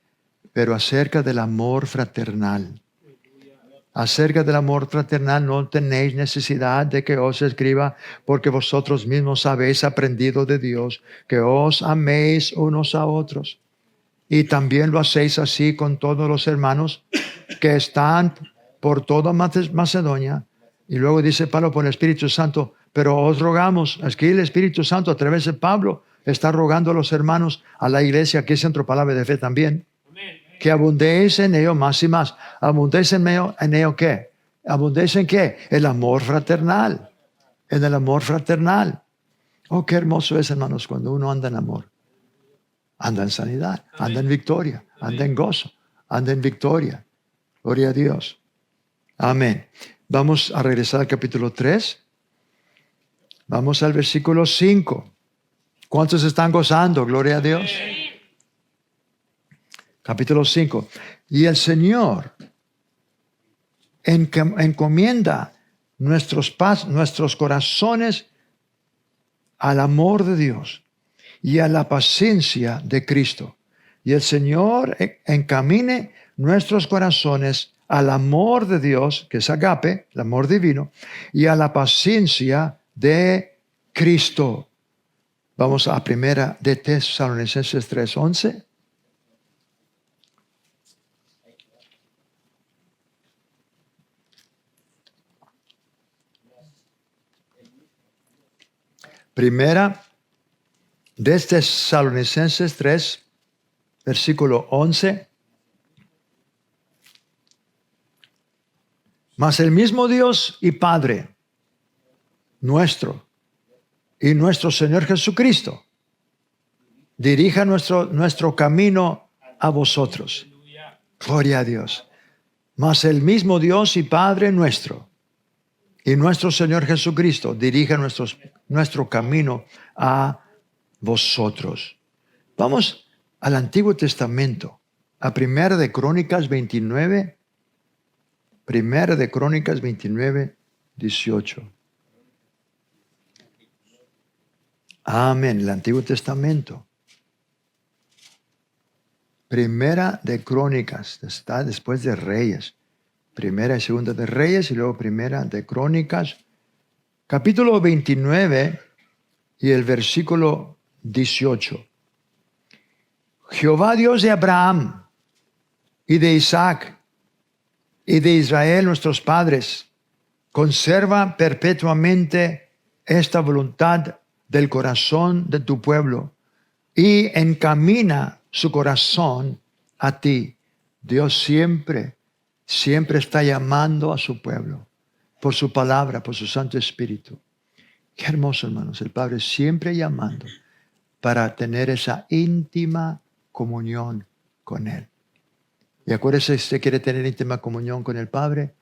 pero acerca del amor fraternal. Acerca del amor fraternal no tenéis necesidad de que os escriba, porque vosotros mismos habéis aprendido de Dios que os améis unos a otros. Y también lo hacéis así con todos los hermanos que están por toda Macedonia. Y luego dice Pablo por el Espíritu Santo, pero os rogamos, aquí el Espíritu Santo a través de Pablo está rogando a los hermanos, a la iglesia, que es Centro Palabra de Fe también, que abundéis en ello más y más. ¿Abundéis en ello qué? ¿Abundéis en qué? El amor fraternal. En el amor fraternal. Oh, qué hermoso es, hermanos, cuando uno anda en amor. Anda en sanidad, anda en victoria, anda en gozo, anda en victoria. Gloria a Dios. Amén. Vamos a regresar al capítulo 3. Vamos al versículo 5. ¿Cuántos están gozando? Gloria a Dios. Capítulo 5. Y el Señor encomienda nuestros corazones al amor de Dios. y a la paciencia de Cristo. Y el Señor encamine nuestros corazones al amor de Dios, que es agape, el amor divino, y a la paciencia de Cristo. Vamos a primera de Tesalonicenses 3:11. Primera de Tesalonicenses 3, versículo 11. Mas el mismo Dios y Padre nuestro y nuestro Señor Jesucristo dirija nuestro camino a vosotros. Gloria a Dios. Mas el mismo Dios y Padre nuestro y nuestro Señor Jesucristo dirija nuestro camino a vosotros. Vamos al Antiguo Testamento, a Primera de Crónicas 29, Primera de Crónicas 29, 18. Amén, el Antiguo Testamento. Primera de Crónicas, está después de Reyes. Primera y segunda de Reyes y luego primera de Crónicas. Capítulo 29 y el versículo 18. Jehová Dios de Abraham y de Isaac y de Israel nuestros padres, conserva perpetuamente esta voluntad del corazón de tu pueblo y encamina su corazón a ti. Dios siempre está llamando a su pueblo por su palabra, por su Santo Espíritu. Qué hermoso, hermanos, el Padre siempre llamando para tener esa íntima comunión con Él. Y acuérdese, si usted quiere tener íntima comunión con el Padre,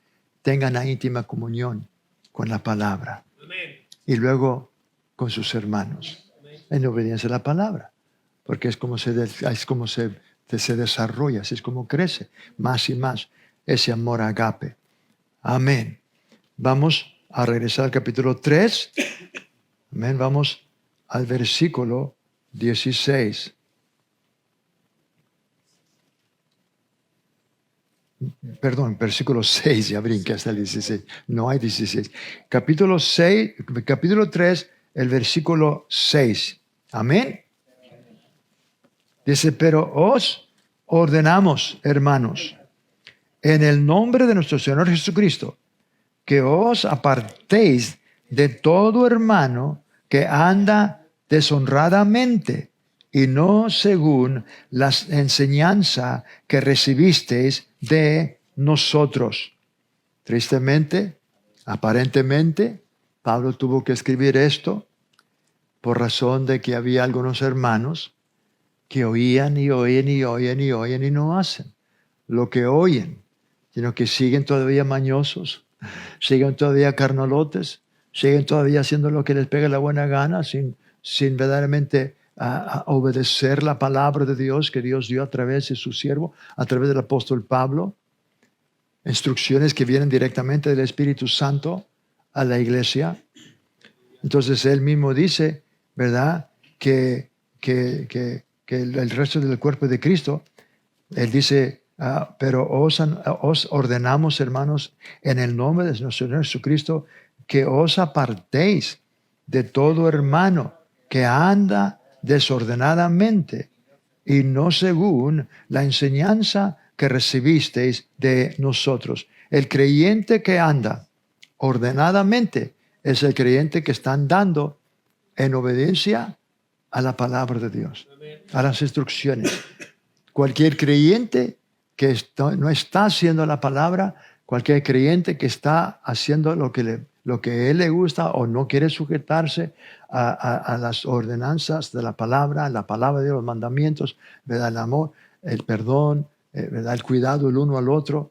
tengan la íntima comunión con la palabra. Amén. Y luego con sus hermanos, en obediencia a la palabra. Porque es como se desarrolla, así es como crece más y más ese amor agape. Amén. Vamos a regresar al capítulo 3. Amén. Vamos al versículo 16. Perdón, versículo 6, ya brinqué hasta el 16. No hay 16. Capítulo 3, el versículo 6. Amén. Dice, pero os ordenamos, hermanos, en el nombre de nuestro Señor Jesucristo, que os apartéis de todo hermano que anda deshonradamente y no según la enseñanza que recibisteis de nosotros. Tristemente, aparentemente, Pablo tuvo que escribir esto por razón de que había algunos hermanos que oían y oyen y oyen y oyen y no hacen lo que oyen, sino que siguen todavía mañosos, siguen todavía carnolotes, siguen todavía haciendo lo que les pega la buena gana sin verdaderamente a obedecer la palabra de Dios que Dios dio a través de su siervo, a través del apóstol Pablo. Instrucciones que vienen directamente del Espíritu Santo a la iglesia. Entonces él mismo dice, ¿verdad? Que el resto del cuerpo de Cristo, él dice, pero os ordenamos, hermanos, en el nombre de nuestro Señor Jesucristo, que os apartéis de todo hermano que anda desordenadamente y no según la enseñanza que recibisteis de nosotros. El creyente que anda ordenadamente es el creyente que está andando en obediencia a la palabra de Dios, a las instrucciones. Cualquier creyente que no está haciendo la palabra, cualquier creyente que está haciendo lo que a él le gusta o no quiere sujetarse a las ordenanzas de la palabra de Dios, los mandamientos, ¿verdad? El amor, el perdón, ¿verdad? El cuidado el uno al otro.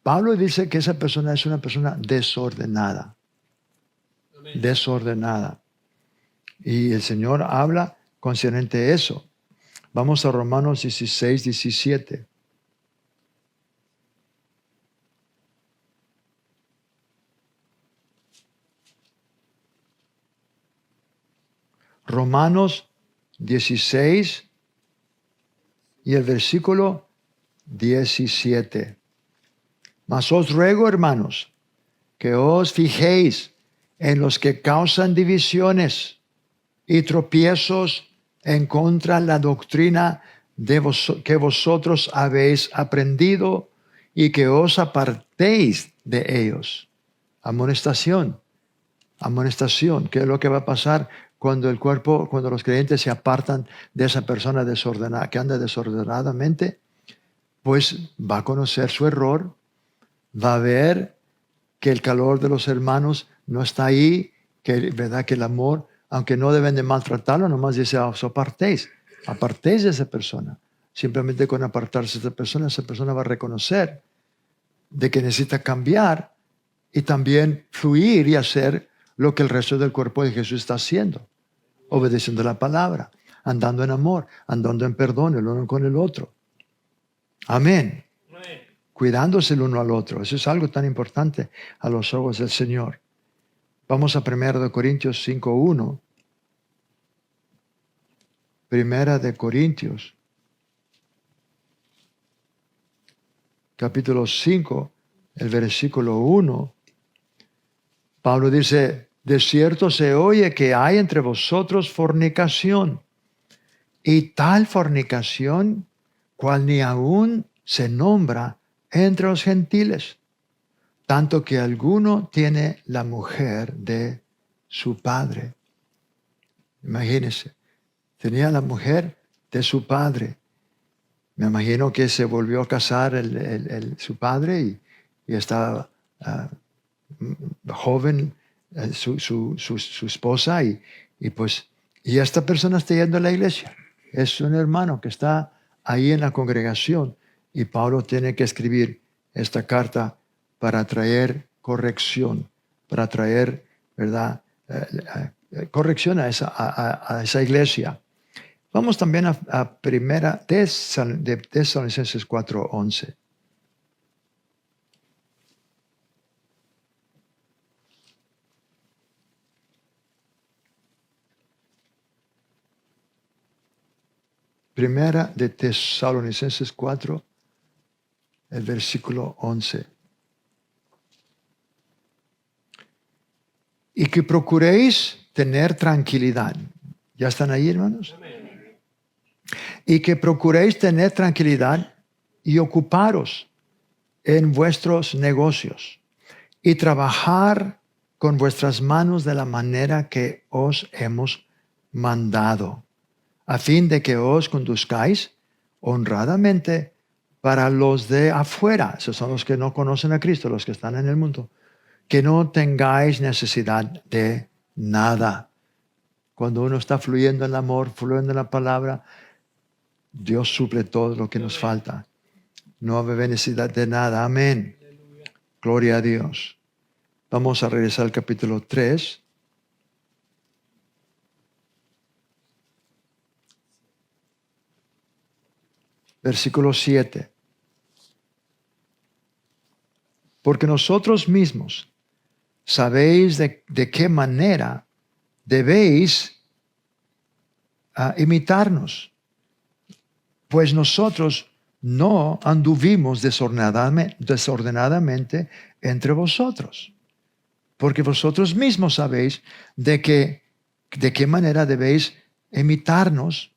Pablo dice que esa persona es una persona desordenada. Amén. Desordenada. Y el Señor habla concerniente a eso. Vamos a Romanos 16, 17. Romanos 16 y el versículo 17. Mas os ruego, hermanos, que os fijéis en los que causan divisiones y tropiezos en contra de la doctrina que vosotros habéis aprendido y que os apartéis de ellos. Amonestación. ¿Qué es lo que va a pasar cuando los creyentes se apartan de esa persona desordenada, que anda desordenadamente? Pues va a conocer su error, va a ver que el calor de los hermanos no está ahí, ¿verdad? Que el amor, aunque no deben de maltratarlo, nomás dice, os apartéis de esa persona. Simplemente con apartarse de esa persona va a reconocer de que necesita cambiar y también fluir y hacer lo que el resto del cuerpo de Jesús está haciendo, obedeciendo la palabra, andando en amor, andando en perdón el uno con el otro. Amén. Cuidándose el uno al otro. Eso es algo tan importante a los ojos del Señor. Vamos a 1 Corintios 5:1. 1 Corintios, capítulo 5, el versículo 1. Pablo dice, de cierto se oye que hay entre vosotros fornicación, y tal fornicación cual ni aún se nombra entre los gentiles, tanto que alguno tiene la mujer de su padre. Imagínense, tenía la mujer de su padre. Me imagino que se volvió a casar su padre y estaba joven su esposa y esta persona está yendo a la iglesia. Es un hermano que está ahí en la congregación y Pablo tiene que escribir esta carta para traer corrección, para traer, ¿verdad? Corrección a esa iglesia. Vamos también a primera de Tesalonicenses 4:11. Primera de Tesalonicenses 4, el versículo 11. Y que procuréis tener tranquilidad. ¿Ya están ahí, hermanos? Amén. Y que procuréis tener tranquilidad y ocuparos en vuestros negocios y trabajar con vuestras manos de la manera que os hemos mandado, a fin de que os conduzcáis honradamente para los de afuera. Esos son los que no conocen a Cristo, los que están en el mundo. Que no tengáis necesidad de nada. Cuando uno está fluyendo en el amor, fluyendo en la palabra, Dios suple todo lo que nos falta. No hay necesidad de nada. Amén. Gloria a Dios. Vamos a regresar al capítulo 3. Versículo 7. Porque nosotros mismos sabéis de qué manera debéis imitarnos, pues nosotros no anduvimos desordenadamente entre vosotros, porque vosotros mismos sabéis de qué manera debéis imitarnos,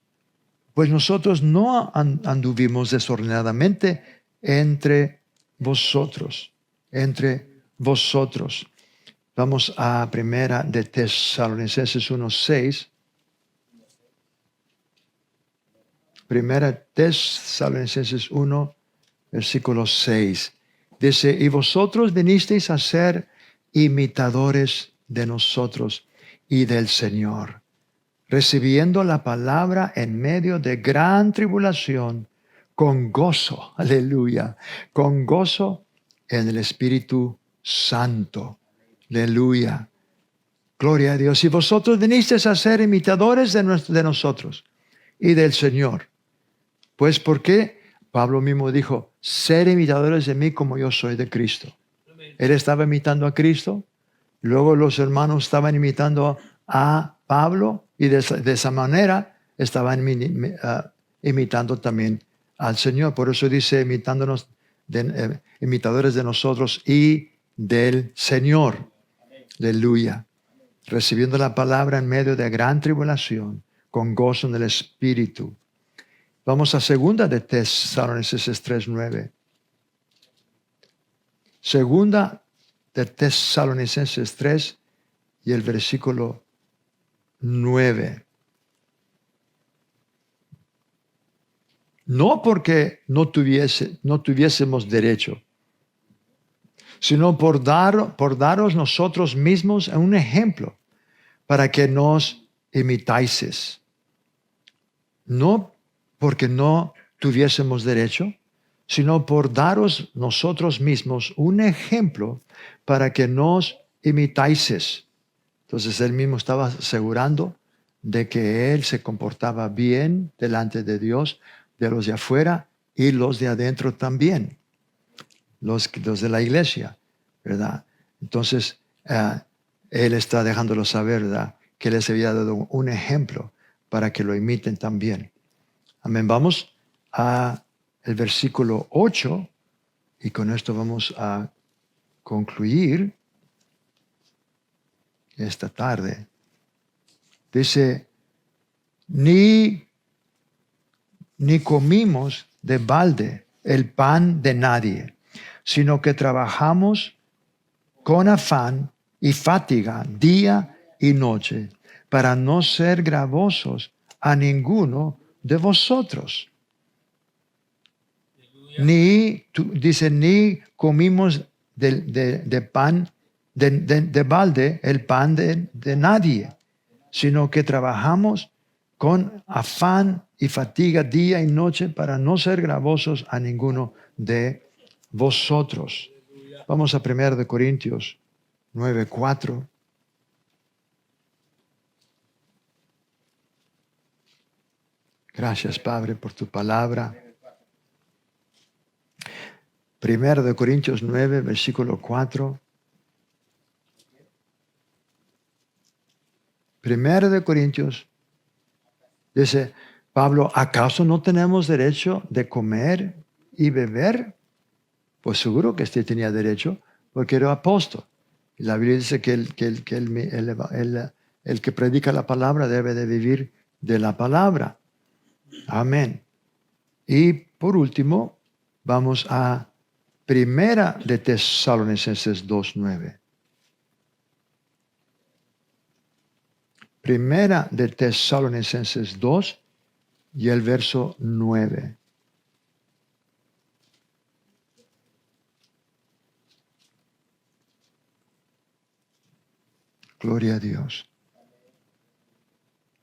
pues nosotros no anduvimos desordenadamente entre vosotros. Vamos a primera de Tesalonicenses 1:6. Primera Tesalonicenses 1, versículo 6. Dice, y vosotros vinisteis a ser imitadores de nosotros y del Señor, recibiendo la palabra en medio de gran tribulación, con gozo, aleluya, con gozo en el Espíritu Santo. Aleluya. Gloria a Dios. Y vosotros vinisteis a ser imitadores de nosotros y del Señor. Pues, ¿por qué? Pablo mismo dijo, ser imitadores de mí como yo soy de Cristo. Él estaba imitando a Cristo. Luego los hermanos estaban imitando a Pablo y de esa manera estaban imitando también al Señor. Por eso dice, imitadores de nosotros y del Señor. Aleluya. Recibiendo la palabra en medio de gran tribulación, con gozo en el Espíritu. Vamos a 2 de Tesalonicenses 3:9. 2 de Tesalonicenses 3 y el versículo 9. No porque no tuviésemos derecho, sino por daros nosotros mismos un ejemplo para que nos imitáis. No porque no tuviésemos derecho, sino por daros nosotros mismos un ejemplo para que nos imitáis. Entonces él mismo estaba asegurando de que él se comportaba bien delante de Dios, de los de afuera y los de adentro también, los de la iglesia, ¿verdad? Entonces él está dejándolo saber, ¿verdad?, que les había dado un ejemplo para que lo imiten también. Amén. Vamos a el versículo 8 y con esto vamos a concluir esta tarde. Dice, ni comimos de balde el pan de nadie, sino que trabajamos con afán y fatiga día y noche para no ser gravosos a ninguno de vosotros. Dice, ni comimos de pan de balde el pan de nadie, sino que trabajamos con afán y fatiga día y noche para no ser gravosos a ninguno de vosotros. Vamos a 1 de Corintios 9:4. Gracias, Padre, por tu palabra. 1 de Corintios 9, versículo 4. 1 de Corintios, dice Pablo, ¿acaso no tenemos derecho de comer y beber? Pues seguro que este tenía derecho, porque era apóstol. Y la Biblia dice que el que predica la palabra debe de vivir de la palabra. Amén. Y por último, vamos a 1 de Tesalonicenses 2:9. 1 de Tesalonicenses 2 y el verso 9. Gloria a Dios.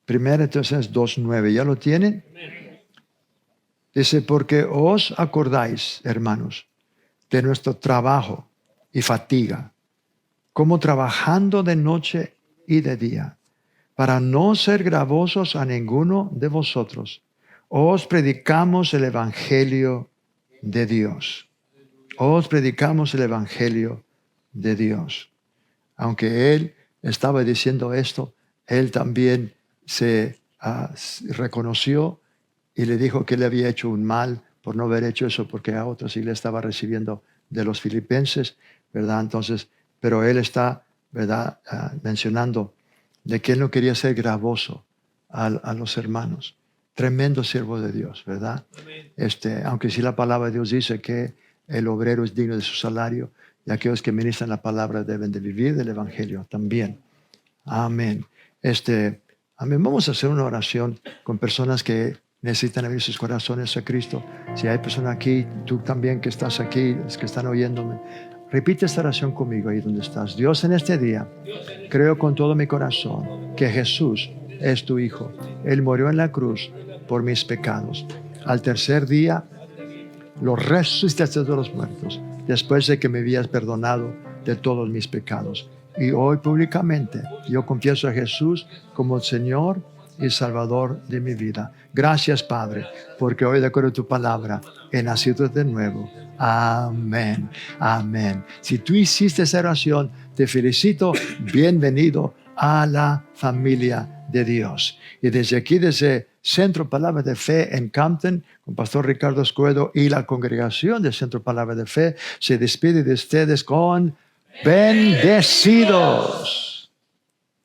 1 de Tesalonicenses 2:9. ¿Ya lo tienen? Dice, porque os acordáis, hermanos, de nuestro trabajo y fatiga, como trabajando de noche y de día, para no ser gravosos a ninguno de vosotros, os predicamos el Evangelio de Dios. Os predicamos el Evangelio de Dios. Aunque él estaba diciendo esto, él también se reconoció y le dijo que le había hecho un mal por no haber hecho eso, porque a otros sí le estaba recibiendo de los filipenses, ¿verdad? Entonces, pero él está, ¿verdad?, mencionando de que él no quería ser gravoso a los hermanos. Tremendo siervo de Dios, ¿verdad? Aunque sí la palabra de Dios dice que el obrero es digno de su salario, y aquellos que ministran la palabra deben de vivir del Evangelio también. Amén. Amén. Vamos a hacer una oración con personas que necesitan abrir sus corazones a Cristo. Si hay personas aquí, tú también que estás aquí, los que están oyéndome, repite esta oración conmigo ahí donde estás. Dios, en este día, creo con todo mi corazón que Jesús es tu Hijo. Él murió en la cruz por mis pecados. Al tercer día, lo resucitaste de los muertos, después de que me habías perdonado de todos mis pecados. Y hoy públicamente yo confieso a Jesús como el Señor y Salvador de mi vida. Gracias, Padre, porque hoy, de acuerdo a tu palabra, he nacido de nuevo. Amén. Amén. Si tú hiciste esa oración, te felicito. Bienvenido a la familia de Dios. Y desde aquí, desde Centro Palabra de Fe en Campton, con Pastor Ricardo Escuedo y la congregación del Centro Palabra de Fe, se despide de ustedes con bendecidos.